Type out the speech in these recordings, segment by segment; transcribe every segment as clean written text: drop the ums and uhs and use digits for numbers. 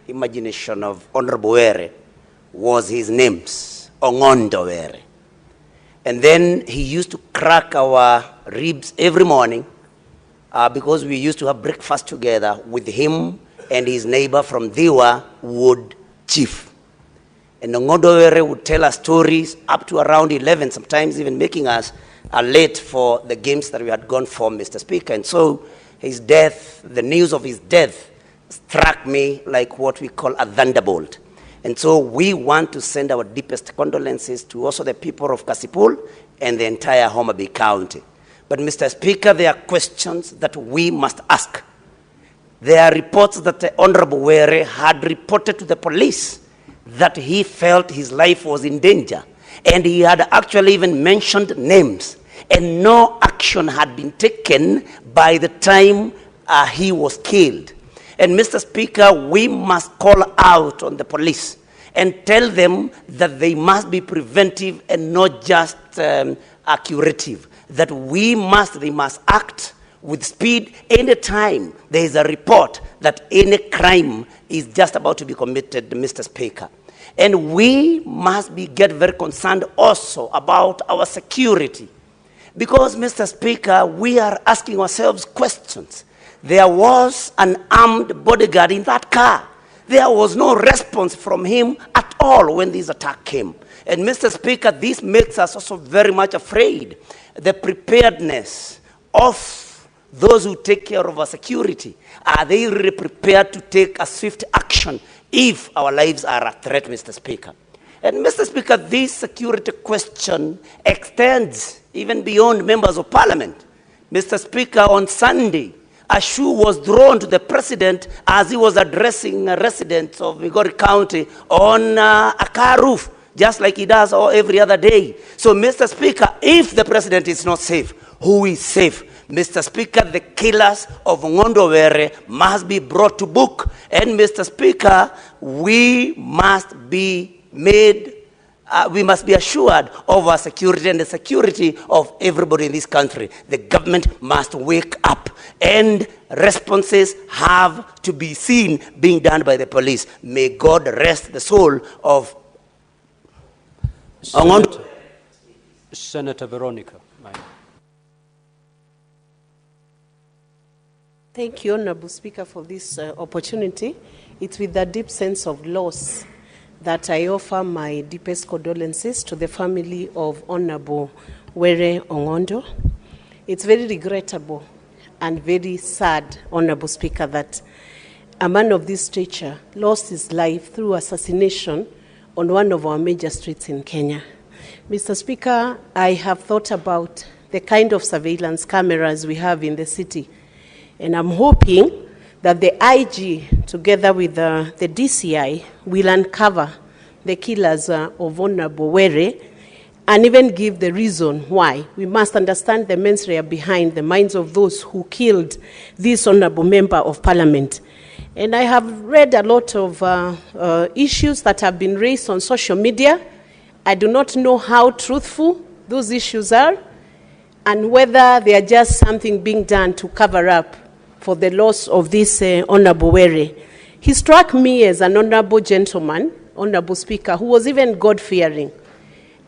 imagination of Honorable Were was his names, Ongondo Were. And then he used to crack our ribs every morning because we used to have breakfast together with him and his neighbor from Diwa Wood Chief. And Ongondo Were would tell us stories up to around 11, sometimes even making us late for the games that we had gone for, Mr. Speaker. And so his death, the news of his death, struck me like what we call a thunderbolt. And so we want to send our deepest condolences to also the people of Kasipul and the entire Homa Bay County. But Mr. Speaker, there are questions that we must ask. There are reports that the Honorable Were had reported to the police that he felt his life was in danger. And he had actually even mentioned names. And no action had been taken by the time he was killed. And Mr. Speaker, we must call out on the police and tell them that they must be preventive and not just curative. That they must act with speed anytime there is a report that any crime is just about to be committed, Mr. Speaker. And we must get very concerned also about our security. Because, Mr. Speaker, we are asking ourselves questions. There was an armed bodyguard in that car. There was no response from him at all when this attack came. And Mr. Speaker, this makes us also very much afraid. The preparedness of those who take care of our security, are they really prepared to take a swift action if our lives are at threat, Mr. Speaker? And Mr. Speaker, this security question extends even beyond members of parliament. Mr. Speaker, on Sunday, a shoe was thrown to the president as he was addressing residents of Migori County on a car roof, just like he does every other day. So, Mr. Speaker, if the president is not safe, who is safe? Mr. Speaker, the killers of Ongondo Were must be brought to book. And, Mr. Speaker, we must be assured of our security and the security of everybody in this country. The government must wake up, and responses have to be seen being done by the police. May God rest the soul of Senator Veronica. Thank you, Honorable Speaker, for this opportunity. It's with a deep sense of loss that I offer my deepest condolences to the family of Honorable Were Ongondo. It's very regrettable and very sad, Honorable Speaker, that a man of this stature lost his life through assassination on one of our major streets in Kenya. Mr. Speaker, I have thought about the kind of surveillance cameras we have in the city, and I'm hoping that the IG, together with the DCI, will uncover the killers of Honorable Were and even give the reason why. We must understand the mens rea behind the minds of those who killed this Honorable Member of Parliament. And I have read a lot of issues that have been raised on social media. I do not know how truthful those issues are and whether they are just something being done to cover up for the loss of this Honorable Were. He struck me as an honorable gentleman, Honorable Speaker, who was even God-fearing.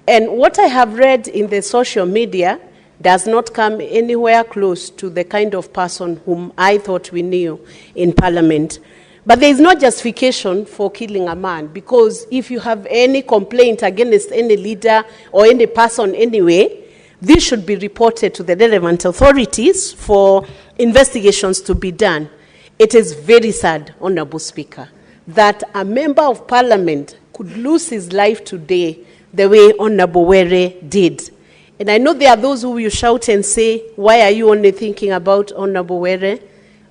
And what I have read in the social media does not come anywhere close to the kind of person whom I thought we knew in Parliament. But there is no justification for killing a man, because if you have any complaint against any leader or any person anyway, this should be reported to the relevant authorities for investigations to be done. It is very sad, Honorable Speaker, that a member of Parliament could lose his life today the way Honorable Were did. And I know there are those who will shout and say, why are you only thinking about Honorable Were?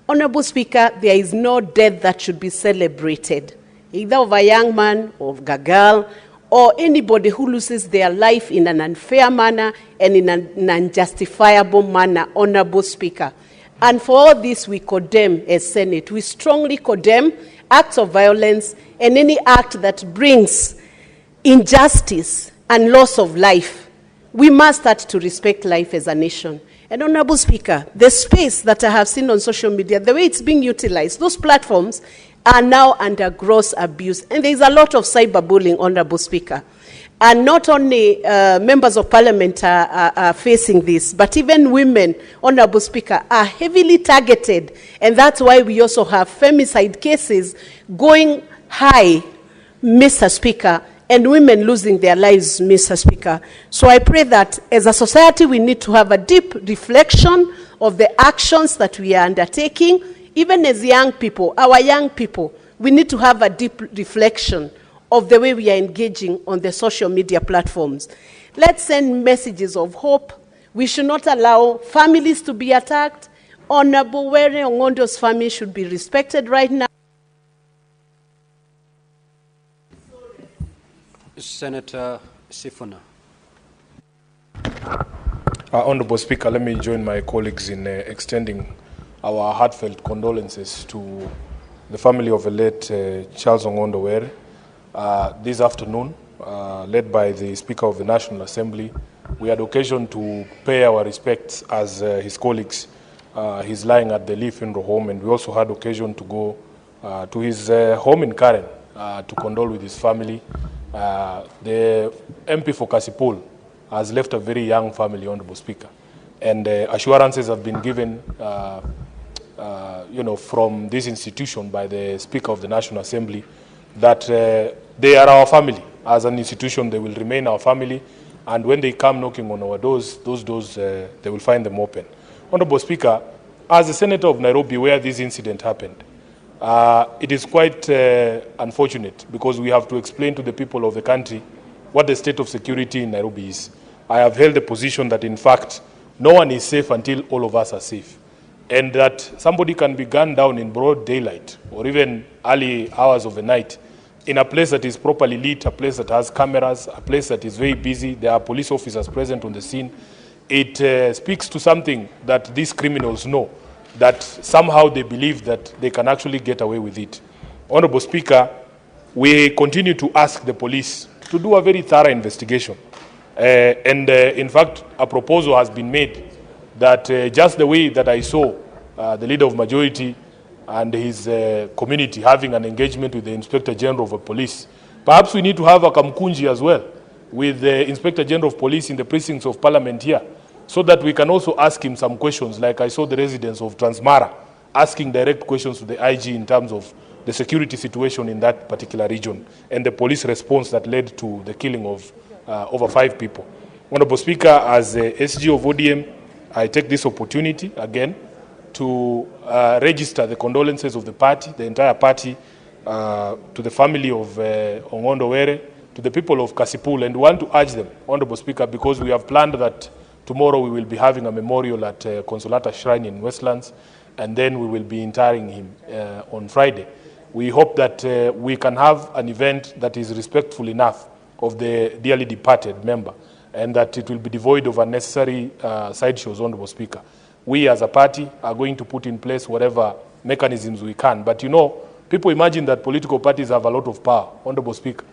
Honorable Speaker, there is no death that should be celebrated, either of a young man or of a girl, or anybody who loses their life in an unfair manner and in an unjustifiable manner, Honorable Speaker. And for all this, we condemn as Senate. We strongly condemn acts of violence and any act that brings injustice and loss of life. We must start to respect life as a nation. And Honorable Speaker, the space that I have seen on social media, the way it's being utilized, those platforms are now under gross abuse. And there's a lot of cyberbullying, Honorable Speaker. And not only members of parliament are facing this, but even women, Honorable Speaker, are heavily targeted. And that's why we also have femicide cases going high, Mr. Speaker, and women losing their lives, Mr. Speaker. So I pray that as a society, we need to have a deep reflection of the actions that we are undertaking. Even as young people, our young people, we need to have a deep reflection of the way we are engaging on the social media platforms. Let's send messages of hope. We should not allow families to be attacked. Honorable Were Ongondo's family should be respected right now. Senator Sifuna. Honorable Speaker, let me join my colleagues in extending our heartfelt condolences to the family of the late Charles Ongondo Were. This afternoon, led by the Speaker of the National Assembly, we had occasion to pay our respects as his colleagues. He's lying at the Lee Funeral Home, and we also had occasion to go to his home in Karen to condole with his family. The MP for Kasipul has left a very young family, Honorable Speaker, and assurances have been given from this institution by the Speaker of the National Assembly that they are our family. As an institution, they will remain our family, and when they come knocking on our doors, those doors, they will find them open. Honorable Speaker, as a senator of Nairobi where this incident happened, it is quite unfortunate because we have to explain to the people of the country what the state of security in Nairobi is. I have held the position that, in fact, no one is safe until all of us are safe, and that somebody can be gunned down in broad daylight or even early hours of the night in a place that is properly lit, a place that has cameras, a place that is very busy. There are police officers present on the scene. It speaks to something that these criminals know, that somehow they believe that they can actually get away with it. Honorable Speaker, we continue to ask the police to do a very thorough investigation. In fact, a proposal has been made that just the way that I saw the Leader of Majority and his community having an engagement with the Inspector General of Police, perhaps we need to have a kamkunji as well with the Inspector General of Police in the precincts of Parliament here, so that we can also ask him some questions, like I saw the residents of Transmara asking direct questions to the IG in terms of the security situation in that particular region and the police response that led to the killing of over 5 people. Honorable Speaker, as SG of ODM, I take this opportunity again to register the condolences of the party, the entire party, to the family of Ongondo Were, to the people of Kasipul, and want to urge them, Honorable Speaker, because we have planned that tomorrow we will be having a memorial at Consolata Shrine in Westlands, and then we will be interring him on Friday. We hope that we can have an event that is respectful enough of the dearly departed member, and that it will be devoid of unnecessary sideshows, Honorable Speaker. We as a party are going to put in place whatever mechanisms we can. But you know, people imagine that political parties have a lot of power, Honorable Speaker.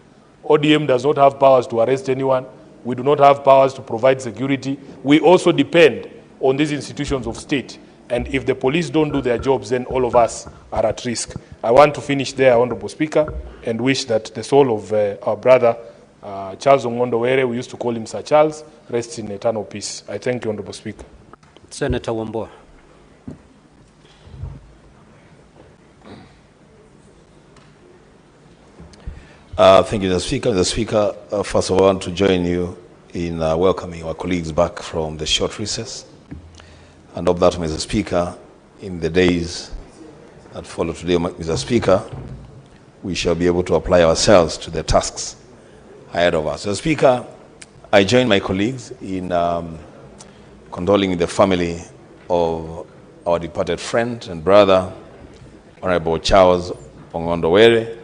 ODM does not have powers to arrest anyone. We do not have powers to provide security. We also depend on these institutions of state. And if the police don't do their jobs, then all of us are at risk. I want to finish there, Honorable Speaker, and wish that the soul of our brother, Charles Ongondo Were, we used to call him Sir Charles, rests in eternal peace. I thank you, Honorable Speaker. Senator Wambua. Thank you, Mr. Speaker. Mr. Speaker, first of all, I want to join you in welcoming our colleagues back from the short recess, and hope that, Mr. Speaker, in the days that follow today, Mr. Speaker, we shall be able to apply ourselves to the tasks ahead of us. Mr. Speaker, I join my colleagues in condoling with the family of our departed friend and brother, Honorable Charles Ongondo Were.